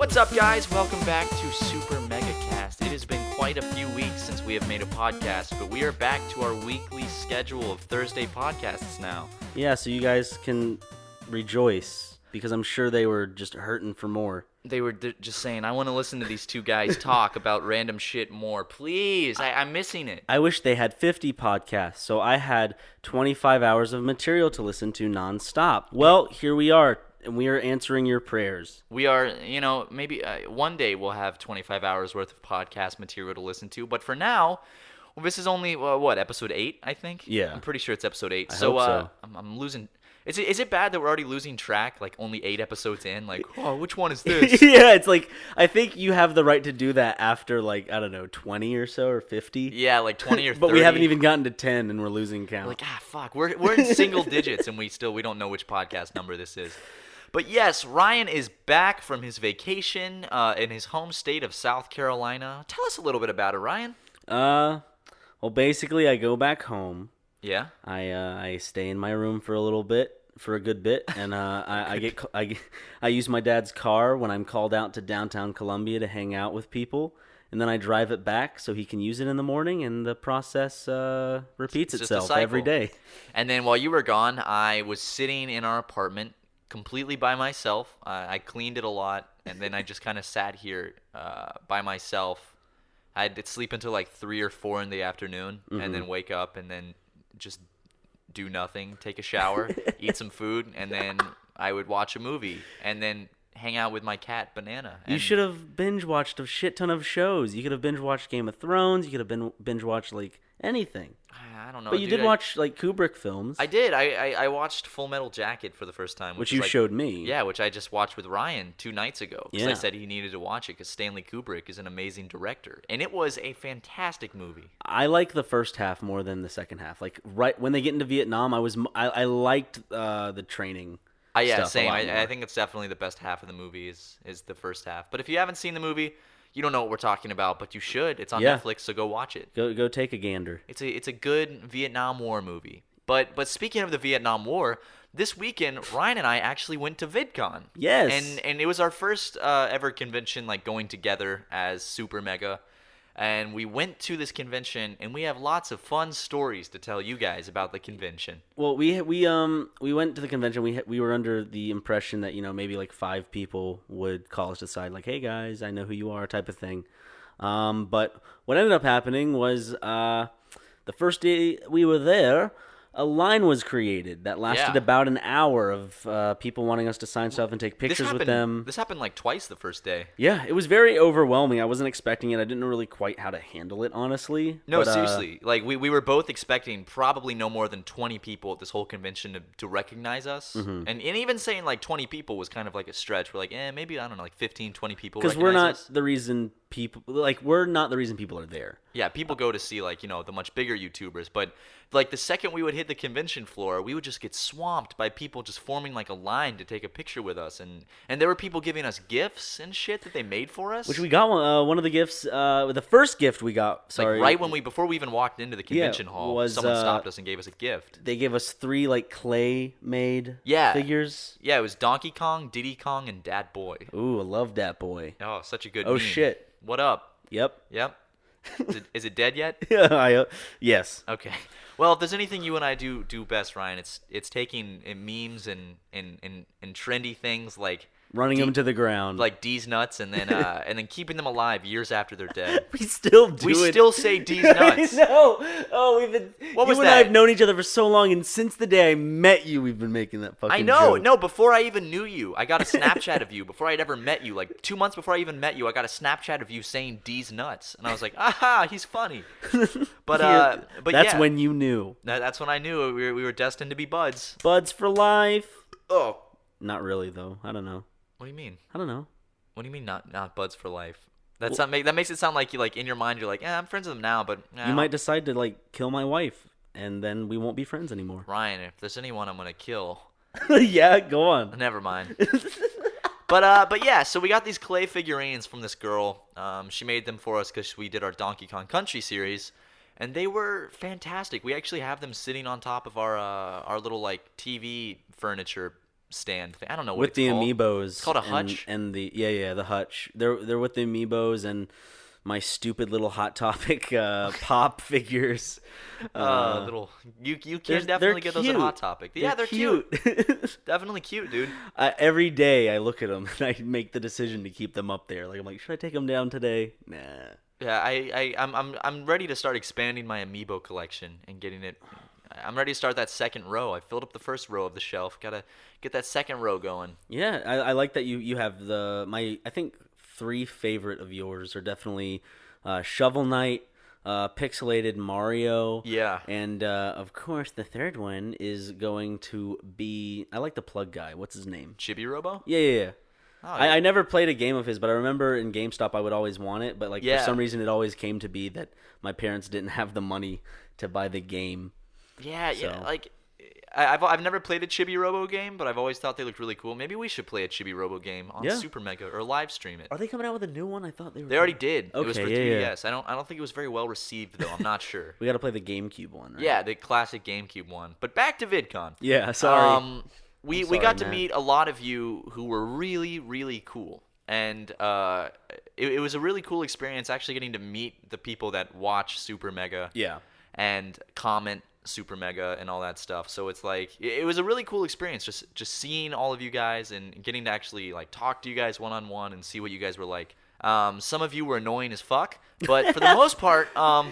What's up, guys? Welcome back to SuperMegaCast. It has been quite a few weeks since we have made a podcast, but we are back to our weekly schedule of Thursday podcasts now. Yeah, so you guys can rejoice, because I'm sure they were just hurting for more. They were just saying, I want to listen to these two guys talk about random shit more. Please, I'm missing it. I wish they had 50 podcasts, so I had 25 hours of material to listen to nonstop. Well, here we are, and we are answering your prayers. We are, maybe one day we'll have 25 hours worth of podcast material to listen to, but for now, this is only, episode 8, I think? Yeah. I'm pretty sure it's episode 8. I hope so. I'm losing... Is it bad that we're already losing track, like only 8 episodes in? Like, oh, which one is this? Yeah, it's like, I think you have the right to do that after, 20 or so, or 50. Yeah, like 20 or 30. But we haven't even gotten to 10, and we're losing count. Like, fuck, we're in single digits, and we don't know which podcast number this is. But yes, Ryan is back from his vacation in his home state of South Carolina. Tell us a little bit about it, Ryan. Well, basically, I go back home. Yeah. I stay in my room for a good bit, and I use my dad's car when I'm called out to downtown Columbia to hang out with people, and then I drive it back so he can use it in the morning, and the process repeats itself every day. And then while you were gone, I was sitting in our apartment completely by myself. I cleaned it a lot, and then I just kind of sat here by myself. I'd sleep until like 3 or 4 in the afternoon, and then wake up, and then just do nothing, take a shower, eat some food, and then I would watch a movie, and then hang out with my cat, Banana. You should have binge-watched a shit ton of shows. You could have binge-watched Game of Thrones. You could have binge-watched, anything. I don't know. But you did watch, Kubrick films. I did. I watched Full Metal Jacket for the first time. Which you showed me. Yeah, which I just watched with Ryan 2 nights ago. Because I said he needed to watch it because Stanley Kubrick is an amazing director. And it was a fantastic movie. I like the first half more than the second half. Right when they get into Vietnam, I liked the training stuff same. a lot more. I think it's definitely the best half of the movie is the first half. But if you haven't seen the movie, you don't know what we're talking about, but you should. It's on Netflix, so go watch it. Go take a gander. It's a good Vietnam War movie. But speaking of the Vietnam War, this weekend Ryan and I actually went to VidCon. Yes. And it was our first ever convention going together as SuperMega. And we went to this convention, and we have lots of fun stories to tell you guys about the convention. Well, we went to the convention. We were under the impression that maybe 5 people would call us aside, hey guys, I know who you are, type of thing. But what ended up happening was the first day we were there, a line was created that lasted about an hour of people wanting us to sign stuff and take pictures with them. This happened twice the first day. Yeah, it was very overwhelming. I wasn't expecting it. I didn't know really quite how to handle it, honestly. No, seriously. We were both expecting probably no more than 20 people at this whole convention to recognize us. Mm-hmm. And even saying 20 people was kind of a stretch. We're maybe, I don't know, 15, 20 people recognize us. Because we're not the reason people are there. Yeah, people go to see the much bigger YouTubers, but the second we would hit the convention floor, we would just get swamped by people just forming a line to take a picture with us, and there were people giving us gifts and shit that they made for us. Which we got one of the gifts, the first gift we got. Sorry, before we even walked into the convention hall, someone stopped us and gave us a gift. They gave us 3 clay made figures. Yeah, it was Donkey Kong, Diddy Kong, and Dat Boy. Ooh, I love Dat Boy. Oh, such a good. Oh meme. Shit! What up? Yep. Is it dead yet? Yes. Okay. Well, if there's anything you and I do best, Ryan, it's taking memes and trendy things running them to the ground, like D's nuts, and then keeping them alive years after they're dead. We still say D's nuts. I know. Oh, we've been. What was you and I have known each other for so long, and since the day I met you, we've been making that fucking. I know. joke. No, before I even knew you, I got a Snapchat of you. Before I'd ever met you, 2 months before I even met you, I got a Snapchat of you saying D's nuts, and I was like, aha, he's funny. But that's when you knew. That's when I knew we were destined to be buds. Buds for life. Oh, not really though. I don't know. What do you mean? I don't know. What do you mean not buds for life? That makes it sound like you in your mind you're I'm friends with them now, but you might decide to kill my wife, and then we won't be friends anymore. Ryan, if there's anyone I'm gonna kill. Yeah, go on. Never mind. But yeah, so we got these clay figurines from this girl. She made them for us because we did our Donkey Kong Country series, and they were fantastic. We actually have them sitting on top of our little TV furniture stand thing. I don't know what with it's the called. Amiibos. It's called a hutch. And the hutch. They're with the Amiibos and my stupid little Hot Topic pop figures. Little you can definitely get those at Hot Topic. Yeah, they're cute. Definitely cute, dude. Every day I look at them and I make the decision to keep them up there. Like I'm like, should I take them down today? Nah. Yeah, I'm ready to start expanding my Amiibo collection and getting it. I'm ready to start that second row. I filled up the first row of the shelf. Gotta get that second row going. Yeah, I like that you have I think 3 favorite of yours are definitely Shovel Knight, Pixelated Mario. Yeah. And of course the third one is going to be, I like the plug guy. What's his name? Chibi Robo? Yeah. Oh, yeah. I never played a game of his, but I remember in GameStop I would always want it, but for some reason it always came to be that my parents didn't have the money to buy the game. Yeah. Like, I've never played a Chibi Robo game, but I've always thought they looked really cool. Maybe we should play a Chibi Robo game on SuperMega or live stream it. Are they coming out with a new one? I thought they were. They already did. Okay, it was for 3DS. I don't think it was very well received though. I'm not sure. We got to play the GameCube one, right? Yeah, the classic GameCube one. But back to VidCon. Yeah, sorry. We got to meet a lot of you who were really, really cool. And it was a really cool experience actually getting to meet the people that watch SuperMega. Yeah. And comment SuperMega and all that stuff. So it's like it was a really cool experience just seeing all of you guys and getting to actually like talk to you guys one-on-one and see what you guys were like. Some of you were annoying as fuck, but for the most part,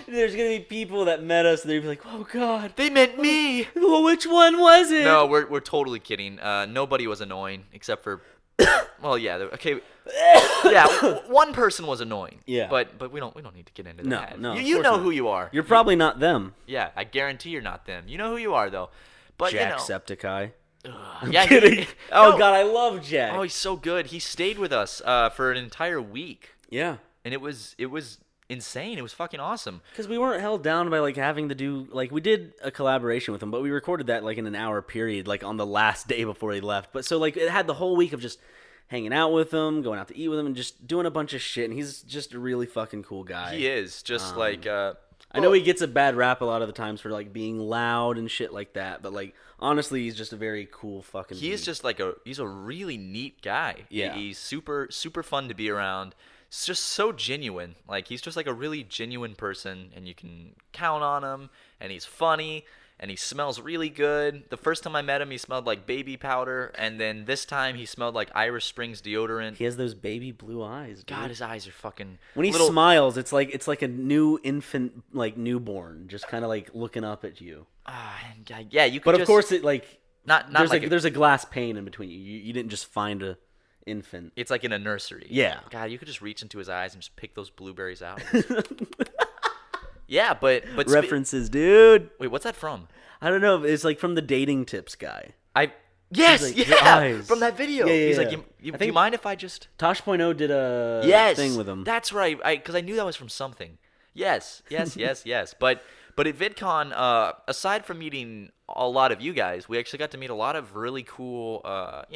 there's gonna be people that met us and they'd be like, "Oh God, they meant me." Well, which one was it? No, we're totally kidding. Nobody was annoying except for, well, yeah, okay, yeah, one person was annoying. Yeah, but we don't need to get into that. No, you know who you are. You're probably not them. Yeah, I guarantee you're not them. You know who you are though. But Jacksepticeye. Yeah, kidding. God, I love Jack. Oh, he's so good. He stayed with us for an entire week. Yeah, and it was insane. It was fucking awesome. Because we weren't held down by like having to do we did a collaboration with him, but we recorded that like in an hour period, like on the last day before he left. But so like it had the whole week of just hanging out with him, going out to eat with him, and just doing a bunch of shit. And he's just a really fucking cool guy. He is just I know he gets a bad rap a lot of the times for like being loud and shit like that, but like honestly, he's just a very cool fucking. He is just he's a really neat guy. Yeah, he's super fun to be around. It's just so genuine. Like he's just like a really genuine person, and you can count on him. And he's funny, and he smells really good. The first time I met him, he smelled like baby powder, and then this time he smelled like Irish Springs deodorant. He has those baby blue eyes. Dude. God, his eyes are fucking. When he smiles, it's like a new infant, like newborn, just kind of like looking up at you. Yeah, you could. But of course, it not there's a glass pane in between you. You didn't just find a infant. It's like in a nursery. Yeah. God, you could just reach into his eyes and just pick those blueberries out. Yeah, but references, dude. Wait, what's that from? I don't know. It's like from the dating tips guy. Yes, like, yeah, from that video. Yeah, He's yeah. like, do you mind if I just... Tosh.0 did a thing with him. That's right, because I knew that was from something. Yes. But at VidCon, aside from meeting a lot of you guys, we actually got to meet a lot of really cool, other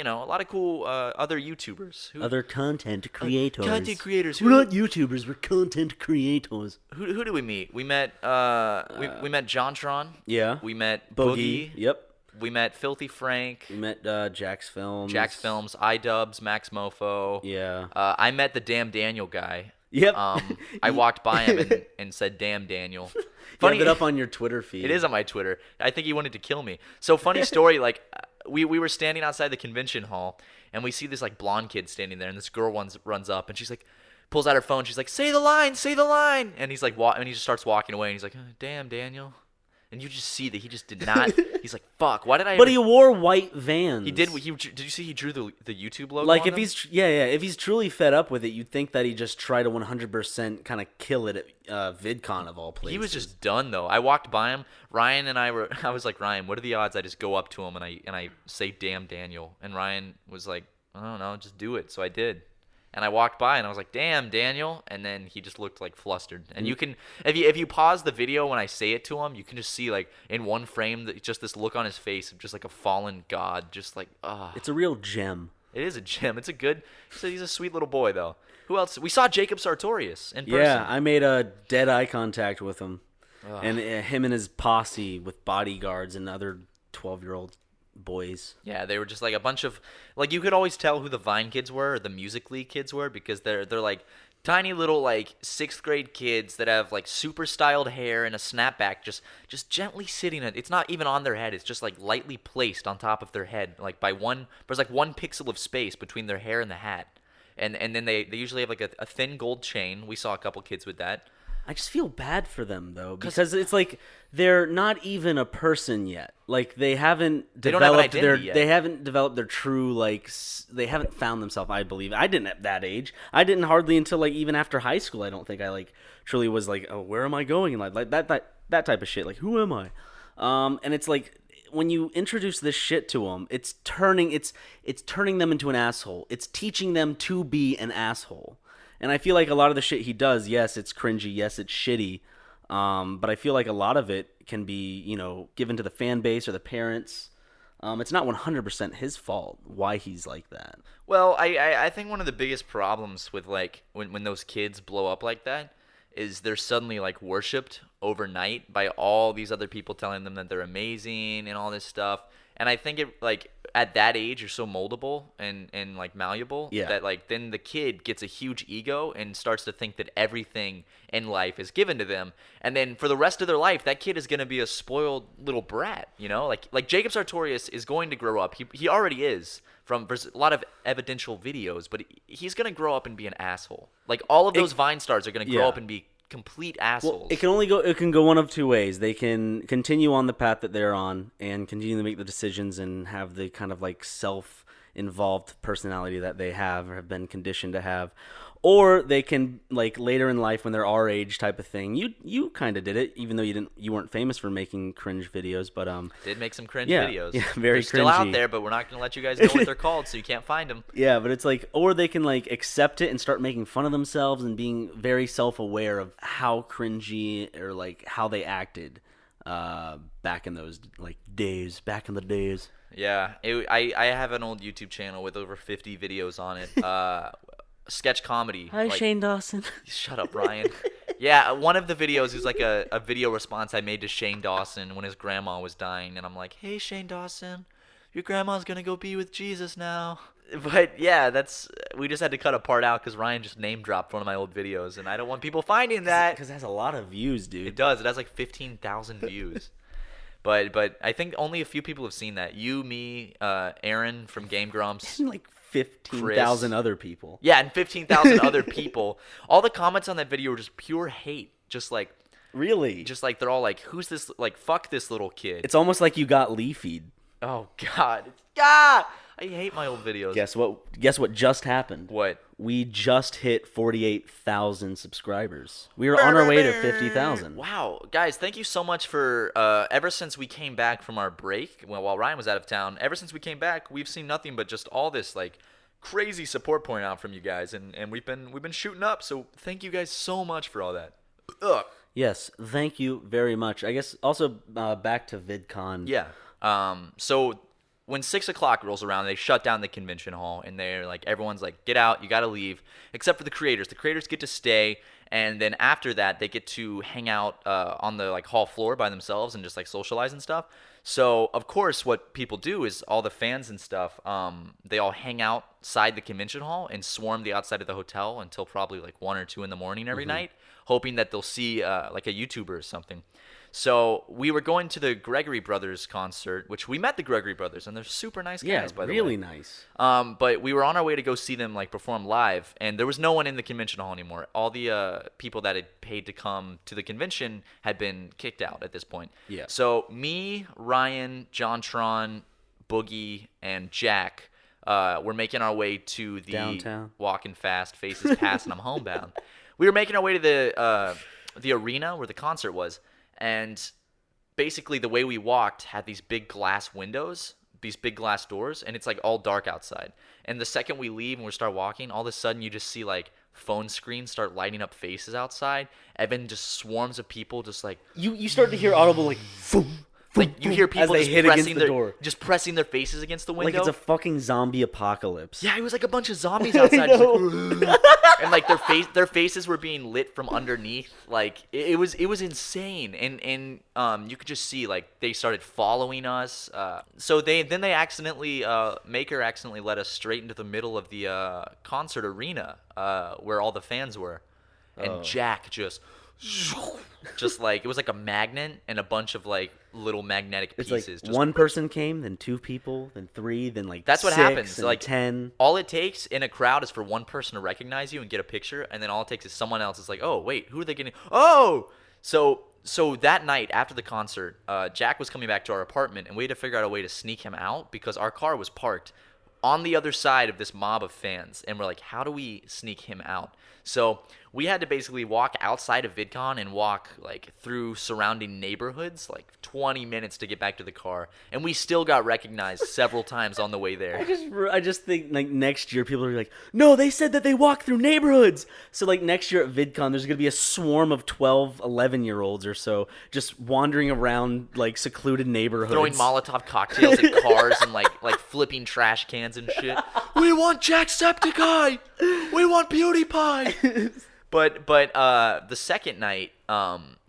YouTubers. Other content creators. Content creators. We're not YouTubers, we're content creators. Who do we meet? We met, we met JonTron. Yeah. We met Boogie. Yep. We met Filthy Frank. We met Jack's Films. iDubbbz, Max Mofo. Yeah. I met the Damn Daniel guy. Yep. I walked by him and said, "Damn Daniel." Funny, you have it up on your Twitter feed. It is on my Twitter. I think he wanted to kill me. So funny story. Like we were standing outside the convention hall, and we see this like blonde kid standing there, and this girl runs up, and she's like, pulls out her phone. She's like, "Say the line, say the line," and he's like, and he just starts walking away, and he's like, "Damn Daniel." And you just see that he just did not. He's like, "Fuck! Why did I?" But he wore white Vans. He did. Did you see he drew the YouTube logo? Like on if them? if he's truly fed up with it, you'd think that he just tried to 100% kind of kill it at VidCon of all places. He was just done though. I walked by him. Ryan and I were. I was like, "Ryan, what are the odds I just go up to him and I say damn Daniel?" And Ryan was like, "I don't know, just do it." So I did. And I walked by and I was like, "Damn, Daniel!" And then he just looked like flustered. And you can, if you pause the video when I say it to him, you can just see like in one frame just this look on his face of just like a fallen god, just like It's a real gem. It is a gem. It's a good. He's a sweet little boy though. Who else? We saw Jacob Sartorius in person. Yeah, I made a dead eye contact with him, and him and his posse with bodyguards and other 12-year-old boys. Yeah, they were just like a bunch of like you could always tell who the Vine kids were or the Musical.ly kids were because they're like tiny little like 6th grade kids that have like super styled hair and a snapback just gently sitting it's not even on their head, it's just like lightly placed on top of their head like there's like 1 pixel of space between their hair and the hat. And then they usually have like a thin gold chain. We saw a couple kids with that. I just feel bad for them though because it's like they're not even a person yet. Like they haven't don't have an developed identity yet. they haven't developed their true like they haven't found themselves. I believe I didn't at that age. I didn't hardly until like even after high school. I don't think I like truly was like, oh, where am I going in life? Like that type of shit. Like who am I? And it's like when you introduce this shit to them, it's turning them into an asshole. It's teaching them to be an asshole. And I feel like a lot of the shit he does, yes, it's cringy, yes, it's shitty, but I feel like a lot of it can be, given to the fan base or the parents. It's not 100% his fault why he's like that. Well, I think one of the biggest problems with like when those kids blow up like that is they're suddenly like worshipped overnight by all these other people telling them that they're amazing and all this stuff. And I think it like at that age you're so moldable and like malleable that like then the kid gets a huge ego and starts to think that everything in life is given to them. And then for the rest of their life that kid is going to be a spoiled little brat, Like Jacob Sartorius is going to grow up. He already is. There's a lot of evidential videos, but he's going to grow up and be an asshole. Like all of those Vine stars are going to grow up and be complete assholes. Well, it can go one of two ways. They can continue on the path that they're on and continue to make the decisions and have the kind of like self-involved personality that they have or have been conditioned to have. Or they can like later in life when they're our age type of thing. You kind of did it, even though you weren't famous for making cringe videos, but did make some cringe videos. Yeah, very they're still cringy. out there, but we're not going to let you guys know what they're called, so you can't find them. Yeah, but it's like, or they can like accept it and start making fun of themselves and being very self-aware of how cringy or like how they acted back in those like days, back in the days. Yeah, I have an old YouTube channel with over 50 videos on it. Sketch comedy. Hi, Shane Dawson. Shut up, Ryan. Yeah, one of the videos is like a video response I made to Shane Dawson when his grandma was dying, and I'm like, "Hey, Shane Dawson, your grandma's gonna go be with Jesus now." But yeah, we just had to cut a part out because Ryan just name dropped one of my old videos, and I don't want people finding that because it has a lot of views, dude. It does. It has like 15,000 views. But I think only a few people have seen that. You, me, Aaron from Game Grumps. And like 15,000 other people. Yeah, and 15,000 other people. All the comments on that video were just pure hate. Just like really, just like they're all like, "Who's this? Like, fuck this little kid." It's almost like you got leafied. Oh God, I hate my old videos. Guess what just happened? What? We just hit 48,000 subscribers. We were on our way to 50,000. Wow, guys, thank you so much for ever since we came back from our break, while Ryan was out of town, ever since we came back, we've seen nothing but just all this like crazy support pouring out from you guys, and we've been shooting up, so thank you guys so much for all that. Ugh. Yes, thank you very much. I guess also back to VidCon. Yeah. So when 6 o'clock rolls around, they shut down the convention hall, and they're like, everyone's like, get out, you gotta leave, except for the creators. The creators get to stay, and then after that, they get to hang out on the like hall floor by themselves and just like socialize and stuff. So of course, what people do is all the fans and stuff, they all hang outside the convention hall and swarm the outside of the hotel until probably like 1 or 2 in the morning every night, hoping that they'll see like a YouTuber or something. So we were going to the Gregory Brothers concert, which we met the Gregory Brothers, and they're super nice guys, by the way. Yeah, really nice. But we were on our way to go see them like perform live, and there was no one in the convention hall anymore. All the people that had paid to come to the convention had been kicked out at this point. Yeah. So me, Ryan, JonTron, Boogie, and Jack were making our way to the downtown. Walking fast, faces past, and I'm homebound. We were making our way to the arena where the concert was. And basically the way we walked had these big glass windows, these big glass doors, and it's like all dark outside. And the second we leave and we start walking, all of a sudden you just see like phone screens start lighting up faces outside. And then just swarms of people just like... You start to hear audible like... Boom, Like you hear people they just hit against the their door. just pressing their faces against the window. Like it's a fucking zombie apocalypse. Yeah, it was like a bunch of zombies outside, just like, and like their faces were being lit from underneath. Like it was insane, and you could just see like they started following us. So they accidentally Maker accidentally led us straight into the middle of the concert arena where all the fans were, and Jack just like it was like a magnet and a bunch of like little magnetic pieces. It's like just one person came, then two people, then three, then like that's what 6, happens. and Like 10. all it takes in a crowd is for one person to recognize you and get a picture, and then all it takes is someone else is like, oh wait, who are they getting? Oh, so that night after the concert, Jack was coming back to our apartment, and we had to figure out a way to sneak him out because our car was parked on the other side of this mob of fans, and we're like, how do we sneak him out? So we had to basically walk outside of VidCon and walk like through surrounding neighborhoods, like 20 minutes to get back to the car, and we still got recognized several times on the way there. I just think like next year people are like, no, they said that they walk through neighborhoods. So like next year at VidCon, there's gonna be a swarm of 12, 11-year-olds or so just wandering around like secluded neighborhoods, Throwing Molotov cocktails at cars and like flipping trash cans and shit. We want Jacksepticeye. We want PewDiePie. But the second night,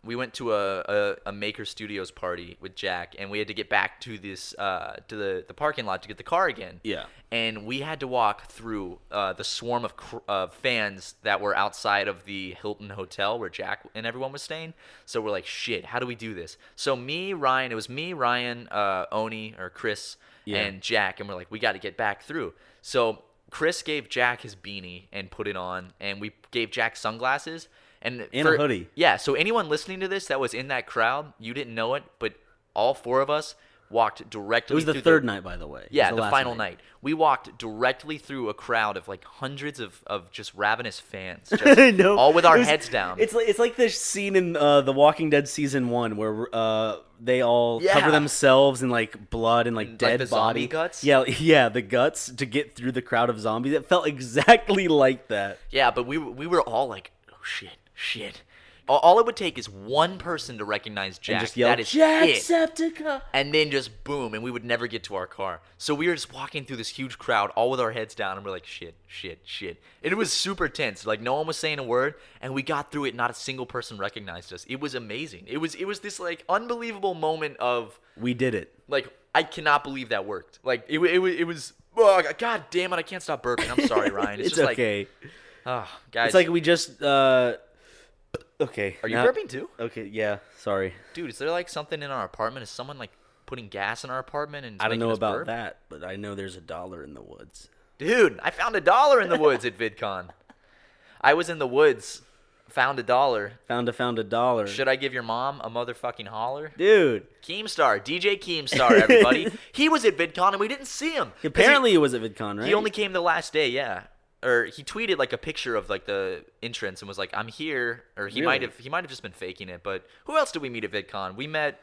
we went to a Maker Studios party with Jack, and we had to get back to this to the parking lot to get the car again. Yeah. And we had to walk through the swarm of fans that were outside of the Hilton Hotel where Jack and everyone was staying. So we're like, shit, how do we do this? So it was me, Ryan, Oni, or Chris, and Jack, and we're like, we got to get back through. So Chris gave Jack his beanie and put it on, and we gave Jack sunglasses and a hoodie. Yeah, so anyone listening to this that was in that crowd, you didn't know it, but all four of us walked directly. It was the through third night, by the way. Yeah, the last final night. We walked directly through a crowd of like hundreds of just ravenous fans, just all with our heads down. It's like this scene in The Walking Dead season 1 where they all Yeah. cover themselves in like blood and like dead the body zombie guts? Yeah, the guts to get through the crowd of zombies. It felt exactly like that. Yeah, but we were all like, oh shit. All it would take is one person to recognize Jack. And just yell, that is it. Jacksepticeye! And then just boom, and we would never get to our car. So we were just walking through this huge crowd, all with our heads down, and we're like, shit. And it was super tense. Like, no one was saying a word, and we got through it. Not a single person recognized us. It was amazing. It was this, like, unbelievable moment of... We did it. Like, I cannot believe that worked. Like, it was... Oh, God damn it, I can't stop burping. I'm sorry, Ryan. It's just okay. Like, oh, guys. It's like we just... Okay. Are you burping too? Okay, yeah. Sorry. Dude, is there like something in our apartment? Is someone like putting gas in our apartment and I don't know about burp? that, but I know there's $1 in the woods. Dude, I found $1 in the woods at VidCon. I was in the woods, found $1. Found a dollar. Should I give your mom a motherfucking holler? Dude. Keemstar, DJ Keemstar, everybody. He was at VidCon and we didn't see him. Apparently it was at VidCon, right? He only came the last day, yeah. Or he tweeted like a picture of like the entrance and was like, "I'm here." Or he might have just been faking it. But who else did we meet at VidCon? We met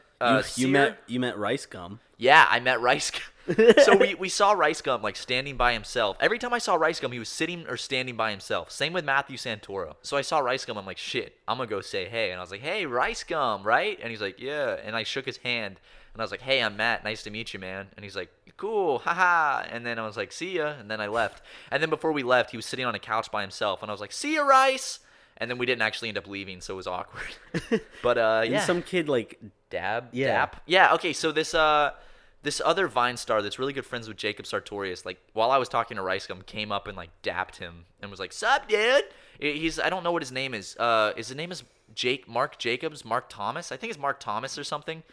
you met Rice Gum. Yeah, I met Rice Gum. So we saw Rice Gum like standing by himself. Every time I saw Rice Gum, he was sitting or standing by himself. Same with Matthew Santoro. So I saw Rice Gum. I'm like, shit, I'm gonna go say hey. And I was like, hey, Rice Gum, right? And he's like, yeah. And I shook his hand. And I was like, hey, I'm Matt. Nice to meet you, man. And he's like, cool, haha. And then I was like, see ya. And then I left. And then before we left, he was sitting on a couch by himself. And I was like, see ya, Rice. And then we didn't actually end up leaving, so it was awkward. But And yeah. some kid like Dap. Yeah, okay, so this other Vine star that's really good friends with Jacob Sartorius, like while I was talking to Rice Gum, came up and like dapped him and was like, sup, dude? I don't know what his name is. His name is Mark Jacobs, Mark Thomas. I think it's Mark Thomas or something.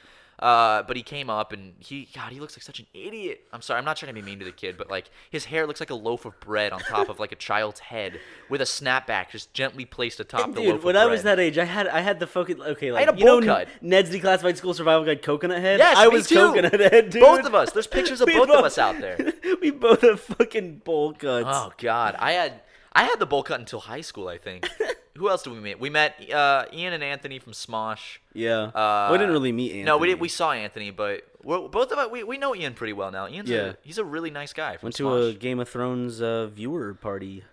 But he came up and he looks like such an idiot. I'm sorry, I'm not trying to be mean to the kid, but like his hair looks like a loaf of bread on top of like a child's head with a snapback just gently placed atop the loaf of bread. When I was that age, I had the fucking like I had a bowl cut. Ned's Declassified School Survival Guide Coconut Head. Yes, I me was too. Coconut Head, dude. Both of us. There's pictures of both of us out there. We both have fucking bowl cuts. Oh God, I had the bowl cut until high school, I think. Who else did we meet? We met Ian and Anthony from Smosh. Yeah. We didn't really meet Anthony. No, we didn't. We saw Anthony, but both of us we know Ian pretty well now. He's a really nice guy from Went Smosh. to a Game of Thrones viewer party.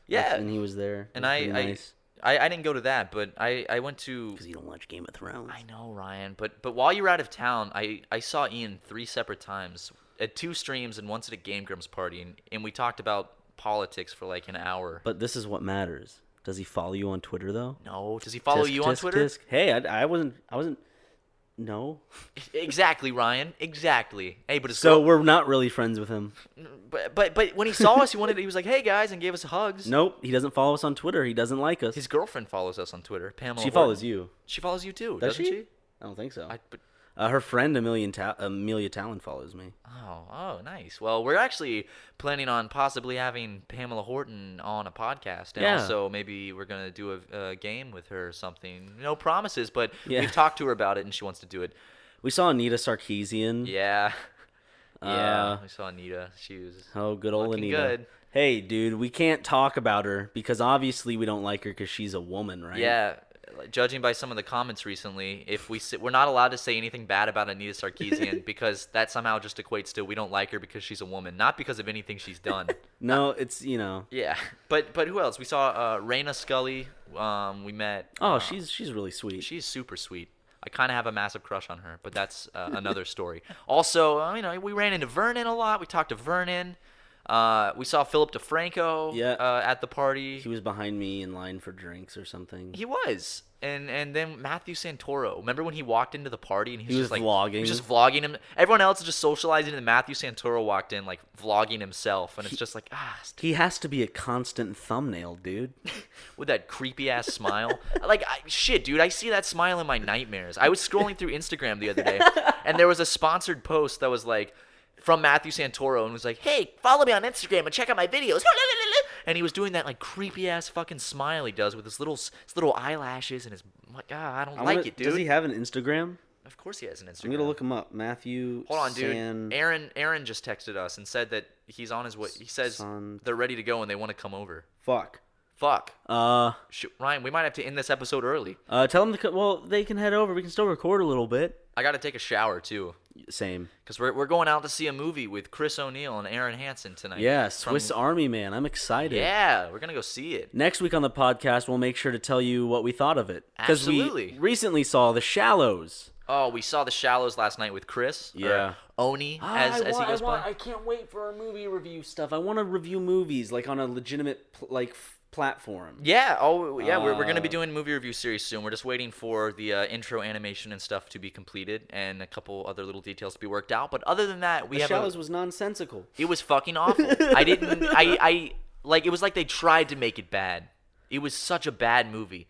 Yeah, and he was there. And nice. I didn't go to that, but I went to. Because you don't watch Game of Thrones. I know, Ryan, but while you were out of town, I saw Ian 3 separate times at 2 streams and once at a Game Grumps party, and we talked about politics for like an hour. But this is what matters. Does he follow you on Twitter though? No, does he follow you on Twitter? Tisk. Hey, I wasn't. No. Exactly, Ryan. Exactly. Hey, but so we're not really friends with him. But when he saw us, he was like, "Hey guys," and gave us hugs. Nope, he doesn't follow us on Twitter. He doesn't like us. His girlfriend follows us on Twitter, Pamela. She Horton. follows you. She follows you too, Does doesn't she? I don't think so. But Her friend Amelia Talon follows me. Oh, nice. Well, we're actually planning on possibly having Pamela Horton on a podcast, and also maybe we're gonna do a game with her or something. No promises, but we've talked to her about it, and she wants to do it. We saw Anita Sarkeesian. Yeah. Yeah, we saw Anita. She was good old Anita. Good. Hey, dude, we can't talk about her because obviously we don't like her because she's a woman, right? Yeah. Judging by some of the comments recently, we're not allowed to say anything bad about Anita Sarkeesian because that somehow just equates to we don't like her because she's a woman, not because of anything she's done. No, it's Yeah, but who else? We saw Raina Scully. We met. Oh, she's really sweet. She's super sweet. I kind of have a massive crush on her, but that's another story. Also, we ran into Vernon a lot. We talked to Vernon. We saw Philip DeFranco at the party. He was behind me in line for drinks or something. He was. And then Matthew Santoro. Remember when he walked into the party and he was just vlogging? He was just vlogging him. Everyone else is just socializing, and Matthew Santoro walked in like vlogging himself, and it's just like he has to be a constant thumbnail, dude. With that creepy ass smile. Shit, dude. I see that smile in my nightmares. I was scrolling through Instagram the other day, and there was a sponsored post that was like from Matthew Santoro and was like, "Hey, follow me on Instagram and check out my videos." And he was doing that like creepy ass fucking smile he does with his little eyelashes and his. I don't like it, dude. Does he have an Instagram? Of course he has an Instagram. I'm gonna look him up. Matthew. Hold on, dude. Aaron just texted us and said that he's on his way. He says they're ready to go and they want to come over. Fuck. Ryan, we might have to end this episode early. Tell them they can head over. We can still record a little bit. I got to take a shower too. Same. Because we're going out to see a movie with Chris O'Neill and Aaron Hansen tonight. Yeah, Swiss Army Man. I'm excited. Yeah, we're going to go see it. Next week on the podcast, we'll make sure to tell you what we thought of it. Absolutely. Because we recently saw The Shallows. Oh, we saw The Shallows last night with Chris. Yeah. Oni, as he goes by. I can't wait for our movie review stuff. I want to review movies like on a legitimate platform. Yeah. Oh, yeah. We're going to be doing a movie review series soon. We're just waiting for the intro animation and stuff to be completed and a couple other little details to be worked out. But other than that, The Shallows was nonsensical. It was fucking awful. It was like they tried to make it bad. It was such a bad movie.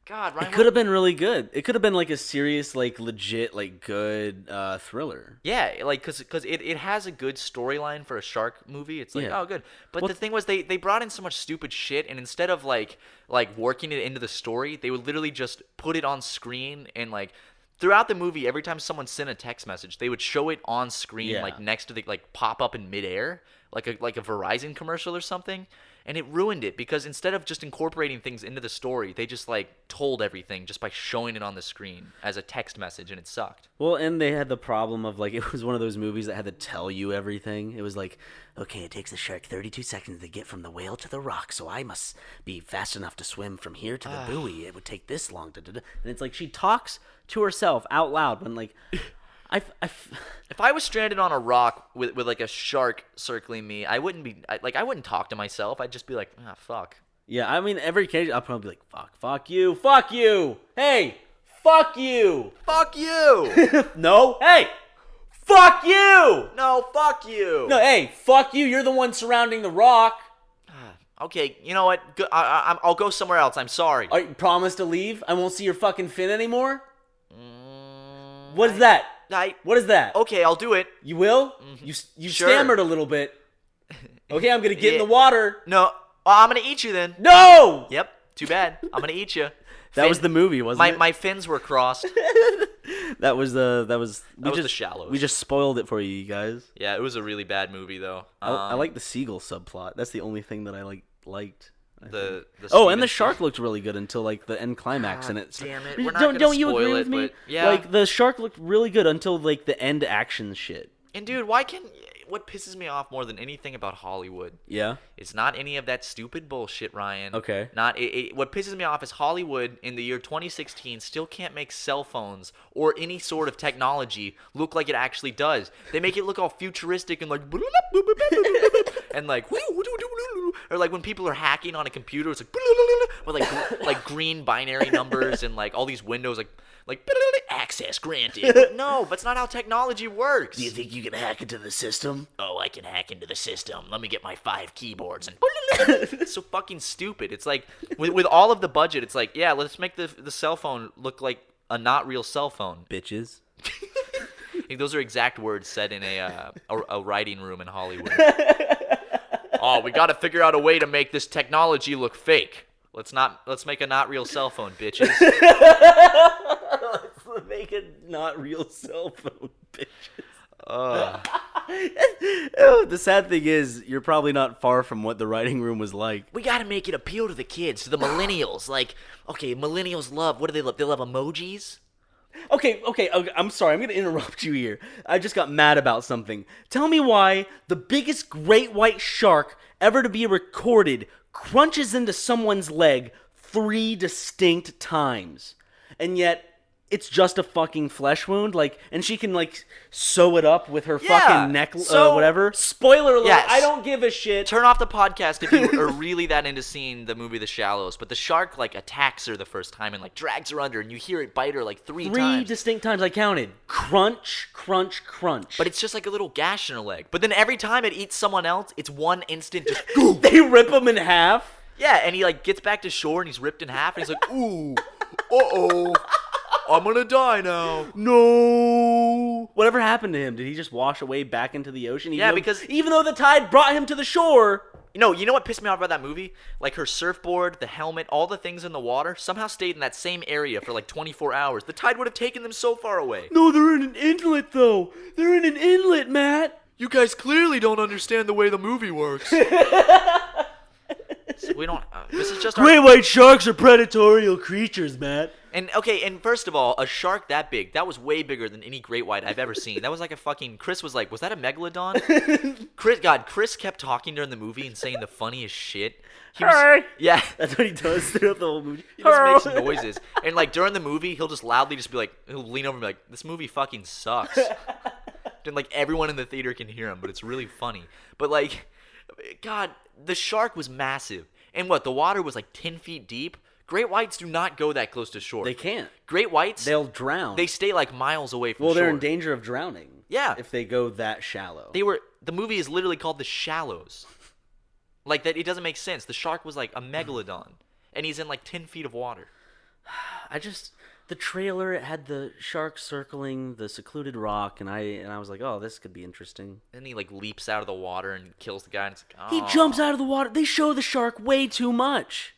God, Ryan. It could have been really good. It could have been like a serious, like legit, like good thriller. Yeah, like because it has a good storyline for a shark movie. It's like oh good, but the thing was they brought in so much stupid shit, and instead of like working it into the story, they would literally just put it on screen and like. Throughout the movie, every time someone sent a text message, they would show it on screen, like next to the pop up in midair, like a Verizon commercial or something. And it ruined it because instead of just incorporating things into the story, they just told everything just by showing it on the screen as a text message, and it sucked. Well, and they had the problem of it was one of those movies that had to tell you everything. It was like, okay, it takes a shark 32 seconds to get from the whale to the rock, so I must be fast enough to swim from here to the buoy. It would take this long. And it's like she talks to herself out loud when if I was stranded on a rock with a shark circling me, I wouldn't talk to myself. I'd just be like, fuck. Yeah, I mean, every occasion I'll probably be like, fuck you, hey, fuck you. No, hey, fuck you. No, fuck you. No, hey, fuck you. You're the one surrounding the rock. Okay, you know what? I'll go somewhere else. I'm sorry. You promise to leave? I won't see your fucking fin anymore? What is that? What is that? Okay, I'll do it. You will? Mm-hmm. You Sure. stammered a little bit. Okay, I'm gonna get in the water. No, I'm gonna eat you then. No! Yep, too bad. I'm gonna eat you. That was the movie, wasn't it? My fins were crossed. That was The Shallows. We just spoiled it for you guys. Yeah, it was a really bad movie though. I like the seagull subplot. That's the only thing that I liked. And the shark looked really good until the end climax, and it's damn it. We're not gonna you spoil agree it, with me? but, yeah. The shark looked really good until the end action shit. And dude, why can what pisses me off more than anything about Hollywood. Yeah. It's not any of that stupid bullshit, Ryan. Okay. What pisses me off is Hollywood in the year 2016 still can't make cell phones or any sort of technology look like it actually does. They make it look all futuristic and like and like or like when people are hacking on a computer, it's like with like green binary numbers and like all these windows like access granted. No, that's not how technology works. Do you think you can hack into the system? Oh, I can hack into the system. Let me get my 5 keyboards and it's so fucking stupid. It's like with all of the budget, it's like, yeah, let's make the cell phone look like a not real cell phone. Bitches. Those are exact words said in a writing room in Hollywood. Oh, we got to figure out a way to make this technology look fake. Let's make a not real cell phone, bitches. Let's make a not real cell phone, bitches. The sad thing is, you're probably not far from what the writing room was like. We got to make it appeal to the kids, to the millennials. Like, okay, millennials love, what do they love? They love emojis. Okay, I'm sorry, I'm going to interrupt you here. I just got mad about something. Tell me why the biggest great white shark ever to be recorded crunches into someone's leg 3 distinct times. And yet, it's just a fucking flesh wound, like, and she can, like, sew it up with her fucking neck, whatever. Spoiler alert, yes. I don't give a shit. Turn off the podcast if you are really that into seeing the movie The Shallows. But the shark, like, attacks her the first time and, like, drags her under, and you hear it bite her, like, 3 times. 3 distinct times, I counted. Crunch, crunch, crunch. But it's just like a little gash in her leg. But then every time it eats someone else, it's one instant just... They rip him in half? Yeah, and he, like, gets back to shore, and he's ripped in half, and he's like, ooh, uh-oh. I'm gonna die now. No. Whatever happened to him? Did he just wash away back into the ocean? Even though the tide brought him to the shore. You know what pissed me off about that movie? Like her surfboard, the helmet, all the things in the water somehow stayed in that same area for like 24 hours. The tide would have taken them so far away. No, they're in an inlet though. They're in an inlet, Matt. You guys clearly don't understand the way the movie works. So we don't. This is just great white sharks are predatory creatures, Matt. And first of all, a shark that big, that was way bigger than any great white I've ever seen. That was like a fucking, Chris was like, was that a megalodon? Chris kept talking during the movie and saying the funniest shit. Yeah. That's what he does throughout the whole movie. He just makes noises. And like during the movie, he'll just loudly just be like, he'll lean over and be like, this movie fucking sucks. And like everyone in the theater can hear him, but it's really funny. But like, God, the shark was massive. And the water was like 10 feet deep. Great whites do not go that close to shore. They can't. Great whites, they'll drown. They stay like miles away from shore. Well, they're in danger of drowning. Yeah. If they go that shallow. The movie is literally called The Shallows. Like that, it doesn't make sense. The shark was like a megalodon, and he's in like 10 feet of water. The trailer, it had the shark circling the secluded rock, and I was like, oh, this could be interesting. Then he like leaps out of the water and kills the guy, and it's like, He jumps out of the water. They show the shark way too much.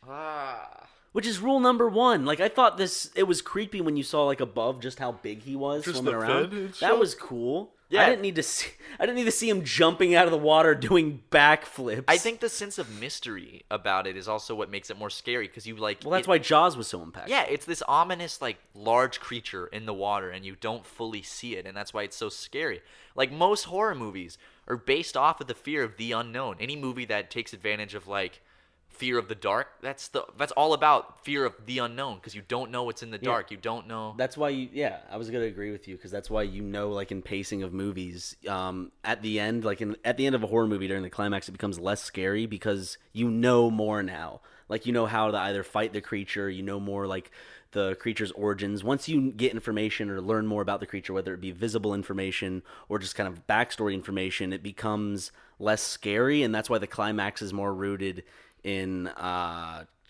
Which is rule number 1. Like, I thought it was creepy when you saw like above just how big he was swimming around. That was cool. Yeah. I didn't need to see him jumping out of the water doing backflips. I think the sense of mystery about it is also what makes it more scary, because you like. Well, that's why Jaws was so impactful. Yeah, it's this ominous like large creature in the water, and you don't fully see it, and that's why it's so scary. Like most horror movies are based off of the fear of the unknown. Any movie that takes advantage of like fear of the dark, that's all about fear of the unknown, because you don't know what's in the dark. You don't know. That's why I was gonna agree with you, because that's why like in pacing of movies, at the end, at the end of a horror movie during the climax, it becomes less scary because you know more now. Like you know how to either fight the creature, you know more like the creature's origins. Once you get information or learn more about the creature, whether it be visible information or just kind of backstory information, it becomes less scary, and that's why the climax is more rooted in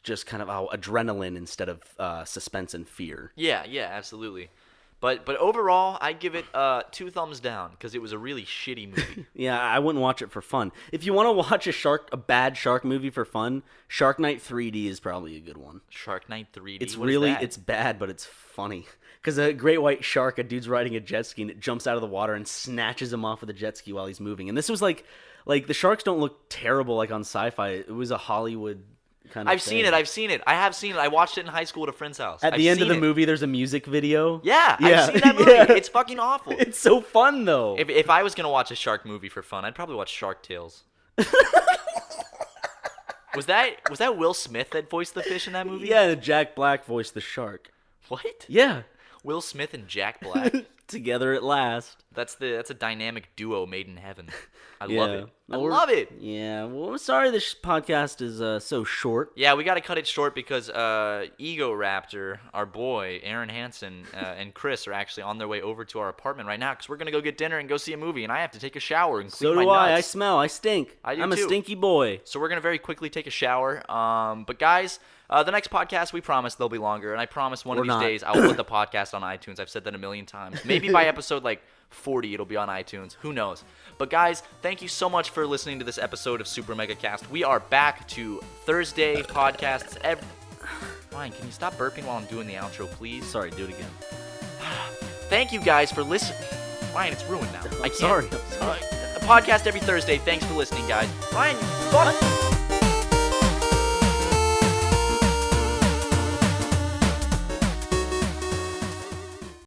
just kind of adrenaline instead of suspense and fear. Yeah, absolutely. But overall, I give it 2 thumbs down, because it was a really shitty movie. Yeah, I wouldn't watch it for fun. If you want to watch a bad shark movie for fun, Shark Night 3D is probably a good one. Shark Night 3D? It's bad, but it's funny. Because a great white shark, a dude's riding a jet ski, and it jumps out of the water and snatches him off of the jet ski while he's moving. And this was like the sharks don't look terrible like on sci-fi. It was a Hollywood kind of I've seen it. I have seen it. I watched it in high school at a friend's house. At the end of the movie, there's a music video. Yeah, Yeah. I've seen that movie. Yeah. It's fucking awful. It's so fun though. If I was gonna watch a shark movie for fun, I'd probably watch Shark Tales. Was that Will Smith that voiced the fish in that movie? Yeah, Jack Black voiced the shark. What? Yeah. Will Smith and Jack Black. Together at last. That's a dynamic duo made in heaven. I Yeah. love it. I Well, love it. Yeah. Well, I'm sorry this podcast is so short. Yeah, we got to cut it short because Ego Raptor, our boy Aaron Hansen, and Chris are actually on their way over to our apartment right now because we're gonna go get dinner and go see a movie, and I have to take a shower and clean So my do I. I nuts. smell. I stink. I do I'm too. a stinky boy. So we're gonna very quickly take a shower. But guys, the next podcast we promise they'll be longer, and I promise one of We're these not. days I'll put the podcast on iTunes. I've said that a million times. Maybe by episode like 40 it'll be on iTunes. Who knows? But guys, thank you so much for listening to this episode of Super Mega Cast. We are back to Thursday podcasts. Ryan, can you stop burping while I'm doing the outro, please? Sorry, do it again. Thank you guys for listening. Ryan, it's ruined now. I can't. Sorry. A podcast every Thursday. Thanks for listening, guys. Ryan, you fuck.